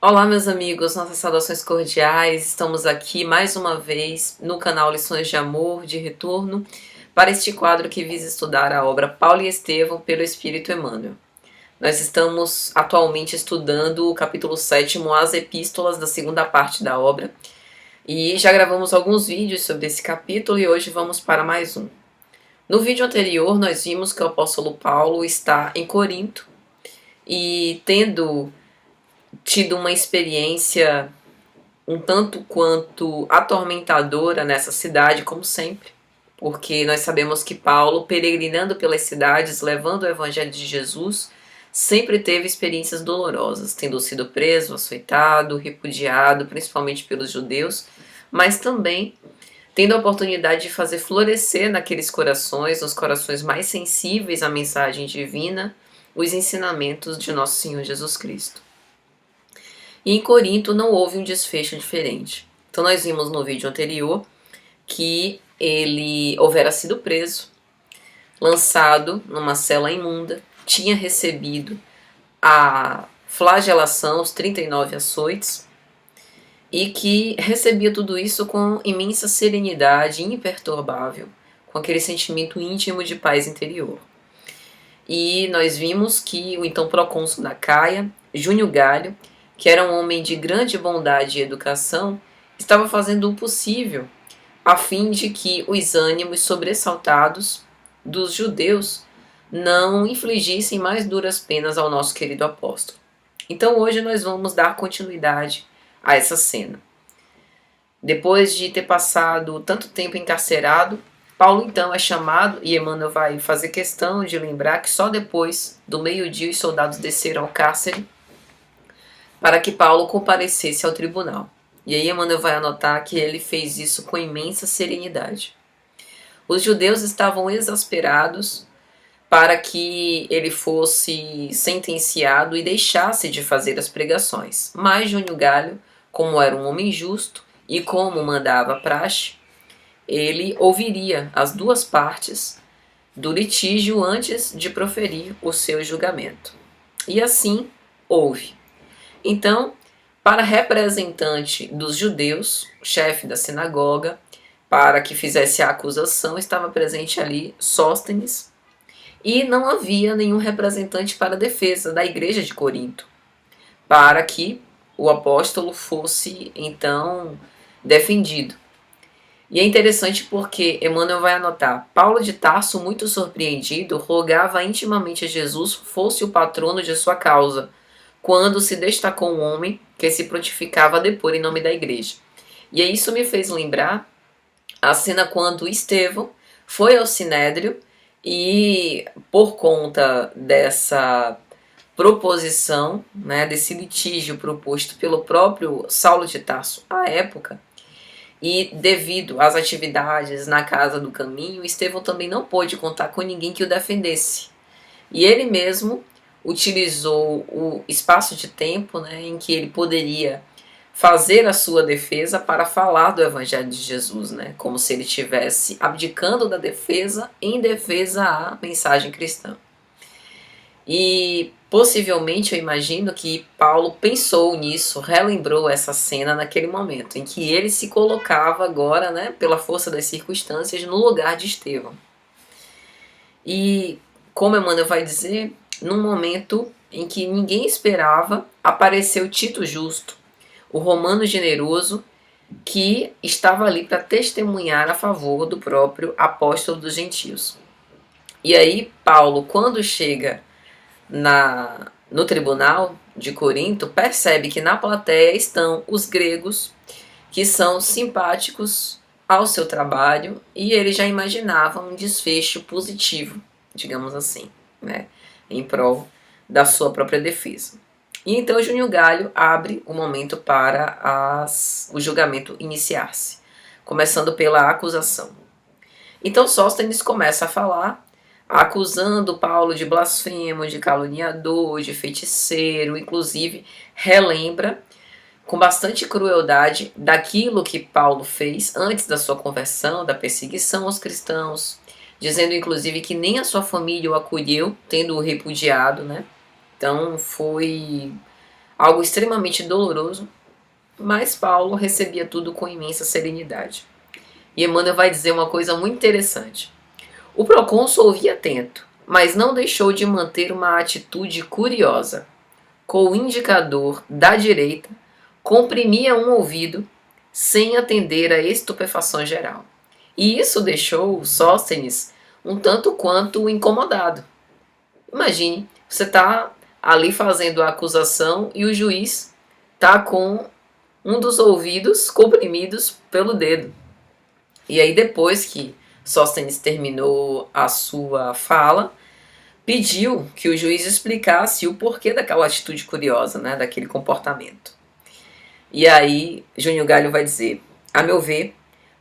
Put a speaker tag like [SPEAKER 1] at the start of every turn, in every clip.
[SPEAKER 1] Olá, meus amigos, nossas saudações cordiais. Estamos aqui mais uma vez no canal Lições de Amor de Retorno para este quadro que visa estudar a obra Paulo e Estevão pelo Espírito Emmanuel. Nós estamos atualmente estudando o capítulo 7º, as epístolas da segunda parte da obra, e já gravamos alguns vídeos sobre esse capítulo e hoje vamos para mais um. No vídeo anterior nós vimos que o apóstolo Paulo está em Corinto e tendo tido uma experiência um tanto quanto atormentadora nessa cidade, como sempre, porque nós sabemos que Paulo, peregrinando pelas cidades, levando o evangelho de Jesus, sempre teve experiências dolorosas, tendo sido preso, açoitado, repudiado, principalmente pelos judeus, mas também tendo a oportunidade de fazer florescer naqueles corações, nos corações mais sensíveis à mensagem divina, os ensinamentos de nosso Senhor Jesus Cristo. E em Corinto não houve um desfecho diferente. Então nós vimos no vídeo anterior que ele houvera sido preso, lançado numa cela imunda, tinha recebido a flagelação, os 39 açoites, e que recebia tudo isso com imensa serenidade, imperturbável, com aquele sentimento íntimo de paz interior. E nós vimos que o então procônsul da Caia, Júnio Galho, que era um homem de grande bondade e educação, estava fazendo o possível a fim de que os ânimos sobressaltados dos judeus não infligissem mais duras penas ao nosso querido apóstolo. Então hoje nós vamos dar continuidade a essa cena. Depois de ter passado tanto tempo encarcerado, Paulo então é chamado, e Emmanuel vai fazer questão de lembrar que só depois do meio-dia os soldados desceram ao cárcere para que Paulo comparecesse ao tribunal. E aí Emmanuel vai anotar que ele fez isso com imensa serenidade. Os judeus estavam exasperados para que ele fosse sentenciado e deixasse de fazer as pregações. Mas Júnio Galho, como era um homem justo e como mandava a praxe, ele ouviria as duas partes do litígio antes de proferir o seu julgamento. E assim houve. Então, para representante dos judeus, chefe da sinagoga, para que fizesse a acusação, estava presente ali Sóstenes, e não havia nenhum representante para a defesa da igreja de Corinto, para que o apóstolo fosse, então, defendido. E é interessante porque Emmanuel vai anotar: Paulo de Tarso, muito surpreendido, rogava intimamente a Jesus fosse o patrono de sua causa, quando se destacou um homem que se prontificava a depor em nome da igreja. E aí isso me fez lembrar a cena quando Estevão foi ao Sinédrio e, por conta dessa proposição, né, desse litígio proposto pelo próprio Saulo de Tarso à época, e devido às atividades na Casa do Caminho, Estevão também não pôde contar com ninguém que o defendesse. E ele mesmo utilizou o espaço de tempo, né, em que ele poderia fazer a sua defesa para falar do Evangelho de Jesus, né, como se ele estivesse abdicando da defesa em defesa à mensagem cristã. E possivelmente eu imagino que Paulo pensou nisso, relembrou essa cena naquele momento, em que ele se colocava agora, né, pela força das circunstâncias, no lugar de Estevão. E, como Emmanuel vai dizer, num momento em que ninguém esperava, apareceu Tito Justo, o romano generoso, que estava ali para testemunhar a favor do próprio apóstolo dos gentios. E aí Paulo, quando chega no tribunal de Corinto, percebe que na plateia estão os gregos, que são simpáticos ao seu trabalho, e ele já imaginava um desfecho positivo, digamos assim, né, em prol da sua própria defesa. E então Júnio Galho abre o momento para o julgamento iniciar-se, começando pela acusação. Então Sóstenes começa a falar, acusando Paulo de blasfemo, de caluniador, de feiticeiro, inclusive relembra com bastante crueldade daquilo que Paulo fez antes da sua conversão, da perseguição aos cristãos, dizendo inclusive que nem a sua família o acolheu, tendo-o repudiado, né? Então foi algo extremamente doloroso, mas Paulo recebia tudo com imensa serenidade. E Emmanuel vai dizer uma coisa muito interessante. O procônsul ouvia atento, mas não deixou de manter uma atitude curiosa. Com o indicador da direita, comprimia um ouvido sem atender à estupefação geral. E isso deixou Sóstenes um tanto quanto incomodado. Imagine, você está ali fazendo a acusação e o juiz está com um dos ouvidos comprimidos pelo dedo. E aí depois que Sóstenes terminou a sua fala, pediu que o juiz explicasse o porquê daquela atitude curiosa, né, daquele comportamento. E aí Júnior Galho vai dizer: a meu ver,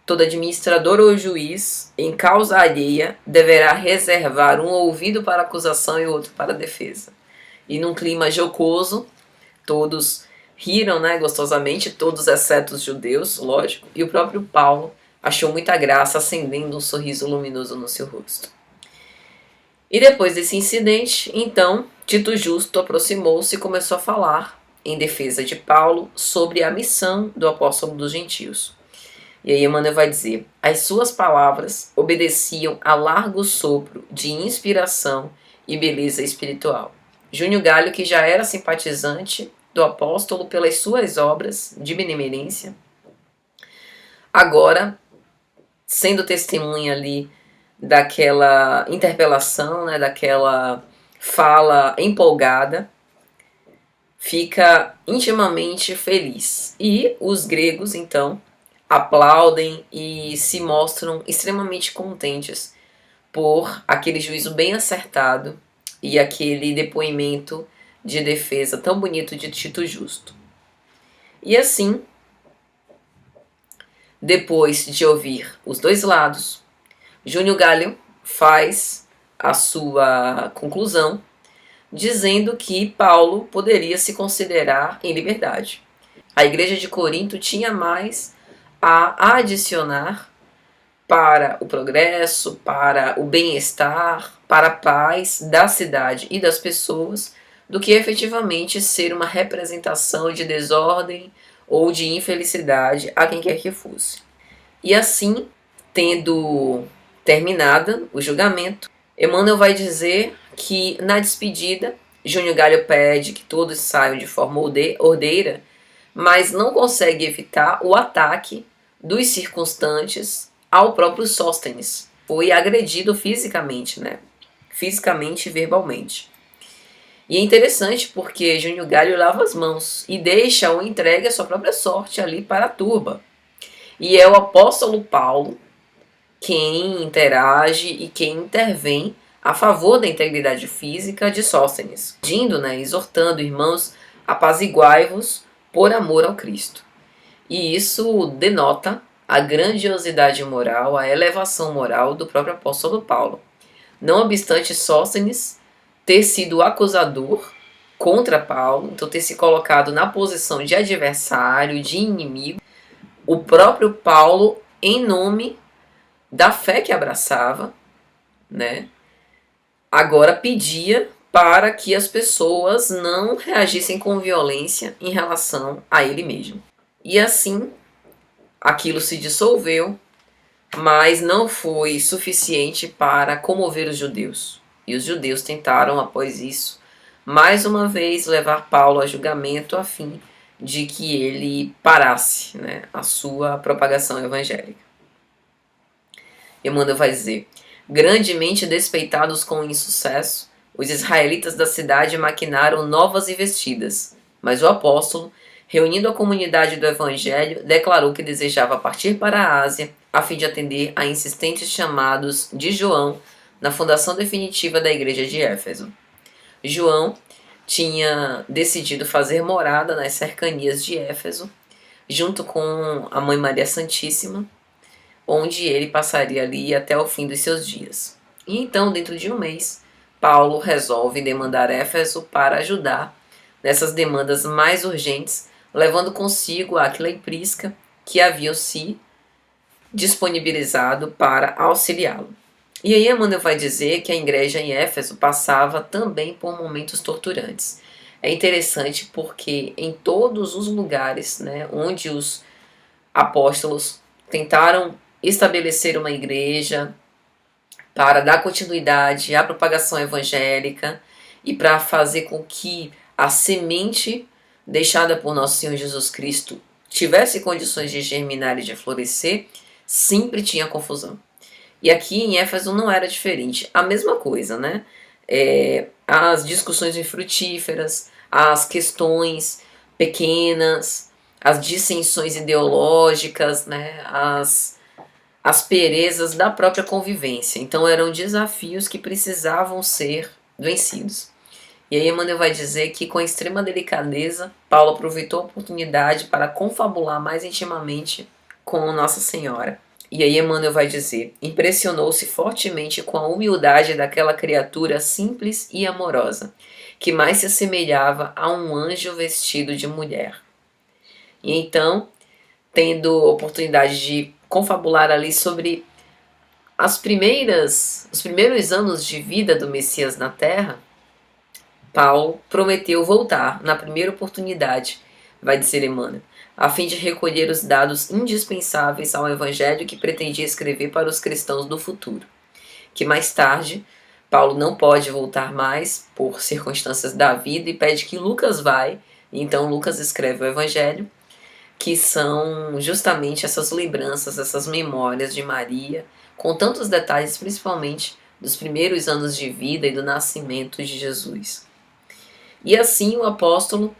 [SPEAKER 1] todo administrador ou juiz, em causa alheia, deverá reservar um ouvido para a acusação e outro para a defesa. E num clima jocoso, todos riram, né, gostosamente, todos exceto os judeus, lógico, e o próprio Paulo achou muita graça, acendendo um sorriso luminoso no seu rosto. E depois desse incidente, então, Tito Justo aproximou-se e começou a falar em defesa de Paulo sobre a missão do apóstolo dos gentios. E aí Emmanuel vai dizer: as suas palavras obedeciam a largo sopro de inspiração e beleza espiritual. Júnior Galho, que já era simpatizante do apóstolo pelas suas obras de benemerência, agora, sendo testemunha ali daquela interpelação, né, daquela fala empolgada, fica intimamente feliz. E os gregos, então, aplaudem e se mostram extremamente contentes por aquele juízo bem acertado e aquele depoimento de defesa tão bonito de Tito Justo. E assim, depois de ouvir os dois lados, Júnior Galho faz a sua conclusão, dizendo que Paulo poderia se considerar em liberdade. A igreja de Corinto tinha mais a adicionar para o progresso, para o bem-estar, para a paz da cidade e das pessoas, do que efetivamente ser uma representação de desordem ou de infelicidade a quem quer que fosse. E assim, tendo terminado o julgamento, Emmanuel vai dizer que na despedida, Júnior Galho pede que todos saiam de forma ordeira, mas não consegue evitar o ataque dos circunstantes ao próprio Sóstenes. Foi agredido fisicamente, né? Fisicamente e verbalmente. E é interessante porque Júnior Galho lava as mãos e deixa-o entregue à sua própria sorte ali para a turba. E é o apóstolo Paulo quem interage e quem intervém a favor da integridade física de Sóstenes, pedindo, né, exortando: irmãos, apaziguai-vos por amor ao Cristo. E isso denota a grandiosidade moral, a elevação moral do próprio apóstolo Paulo. Não obstante Sóstenes ter sido acusador contra Paulo, então ter se colocado na posição de adversário, de inimigo, o próprio Paulo, em nome da fé que abraçava, né, agora pedia para que as pessoas não reagissem com violência em relação a ele mesmo. E assim, aquilo se dissolveu, mas não foi suficiente para comover os judeus. E os judeus tentaram, após isso, mais uma vez levar Paulo a julgamento a fim de que ele parasse, né, a sua propagação evangélica. Emmanuel vai dizer: grandemente despeitados com o insucesso, os israelitas da cidade maquinaram novas investidas, mas o apóstolo, reunindo a comunidade do evangelho, declarou que desejava partir para a Ásia a fim de atender a insistentes chamados de João na fundação definitiva da igreja de Éfeso. João tinha decidido fazer morada nas cercanias de Éfeso, junto com a Mãe Maria Santíssima, onde ele passaria ali até o fim dos seus dias. E então, dentro de um mês, Paulo resolve demandar Éfeso para ajudar nessas demandas mais urgentes, levando consigo Áquila e Prisca, que haviam se disponibilizado para auxiliá-lo. E aí Emmanuel vai dizer que a igreja em Éfeso passava também por momentos torturantes. É interessante porque em todos os lugares, né, onde os apóstolos tentaram estabelecer uma igreja para dar continuidade à propagação evangélica e para fazer com que a semente deixada por nosso Senhor Jesus Cristo tivesse condições de germinar e de florescer, sempre tinha confusão. E aqui em Éfeso não era diferente. A mesma coisa, né? As discussões infrutíferas, as questões pequenas, as dissensões ideológicas, né? As asperezas da própria convivência. Então eram desafios que precisavam ser vencidos. E aí Emmanuel vai dizer que com extrema delicadeza, Paulo aproveitou a oportunidade para confabular mais intimamente com Nossa Senhora. E aí Emmanuel vai dizer, impressionou-se fortemente com a humildade daquela criatura simples e amorosa, que mais se assemelhava a um anjo vestido de mulher. E então, tendo oportunidade de confabular ali sobre os primeiros anos de vida do Messias na Terra, Paulo prometeu voltar na primeira oportunidade, vai dizer Emmanuel, a fim de recolher os dados indispensáveis ao evangelho que pretendia escrever para os cristãos do futuro. Que mais tarde, Paulo não pode voltar mais por circunstâncias da vida e pede que Lucas vá, e então Lucas escreve o evangelho, que são justamente essas lembranças, essas memórias de Maria, com tantos detalhes, principalmente dos primeiros anos de vida e do nascimento de Jesus. E assim o apóstolo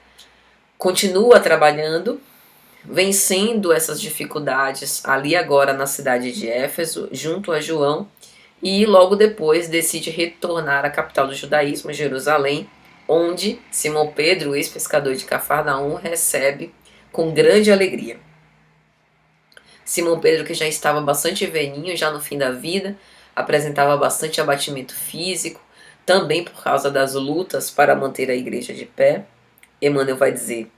[SPEAKER 1] continua trabalhando, vencendo essas dificuldades ali agora na cidade de Éfeso, junto a João, e logo depois decide retornar à capital do judaísmo, Jerusalém, onde Simão Pedro, ex-pescador de Cafarnaum, recebe com grande alegria. Simão Pedro, que já estava bastante velhinho, já no fim da vida, apresentava bastante abatimento físico, também por causa das lutas para manter a igreja de pé. Emmanuel vai dizer,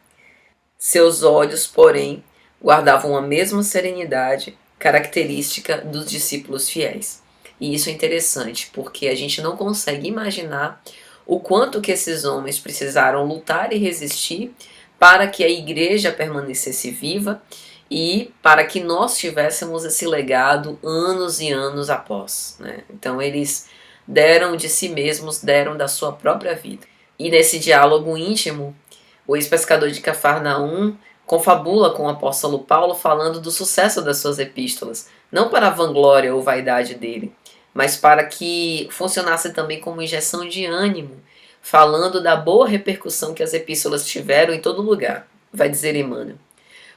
[SPEAKER 1] seus olhos, porém, guardavam a mesma serenidade característica dos discípulos fiéis. E isso é interessante, porque a gente não consegue imaginar o quanto que esses homens precisaram lutar e resistir para que a igreja permanecesse viva e para que nós tivéssemos esse legado anos e anos após, né? Então eles deram de si mesmos, deram da sua própria vida. E nesse diálogo íntimo, o ex-pescador de Cafarnaum confabula com o apóstolo Paulo falando do sucesso das suas epístolas, não para a vanglória ou vaidade dele, mas para que funcionasse também como injeção de ânimo, falando da boa repercussão que as epístolas tiveram em todo lugar, vai dizer Emmanuel.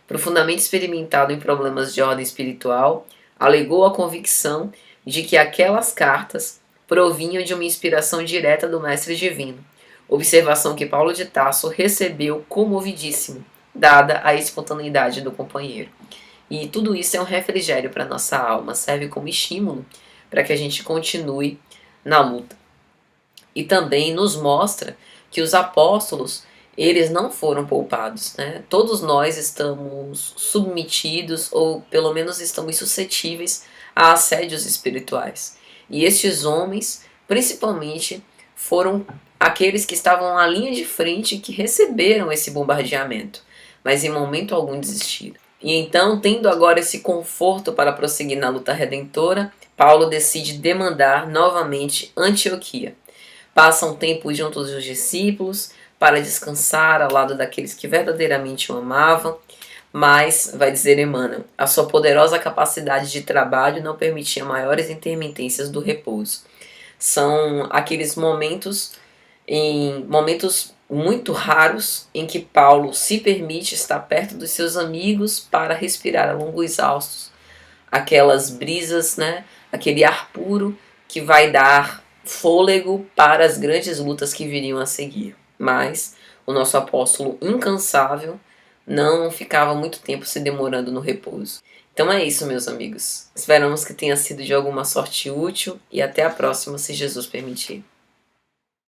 [SPEAKER 1] Profundamente experimentado em problemas de ordem espiritual, alegou a convicção de que aquelas cartas provinham de uma inspiração direta do Mestre Divino, observação que Paulo de Tarso recebeu comovidíssimo, dada a espontaneidade do companheiro. E tudo isso é um refrigério para nossa alma, serve como estímulo para que a gente continue na luta. E também nos mostra que os apóstolos, eles não foram poupados, né? Todos nós estamos submetidos, ou pelo menos estamos suscetíveis a assédios espirituais. E estes homens, principalmente, foram aqueles que estavam na linha de frente e que receberam esse bombardeamento, mas em momento algum desistiram. E então, tendo agora esse conforto para prosseguir na luta redentora, Paulo decide demandar novamente Antioquia. Passa um tempo junto dos discípulos para descansar ao lado daqueles que verdadeiramente o amavam, mas, vai dizer Emmanuel, a sua poderosa capacidade de trabalho não permitia maiores intermitências do repouso. São aqueles momentos muito raros em que Paulo se permite estar perto dos seus amigos para respirar a longos exaustos, aquelas brisas, né, aquele ar puro que vai dar fôlego para as grandes lutas que viriam a seguir. Mas o nosso apóstolo incansável não ficava muito tempo se demorando no repouso. Então é isso, meus amigos. Esperamos que tenha sido de alguma sorte útil e até a próxima, se Jesus permitir.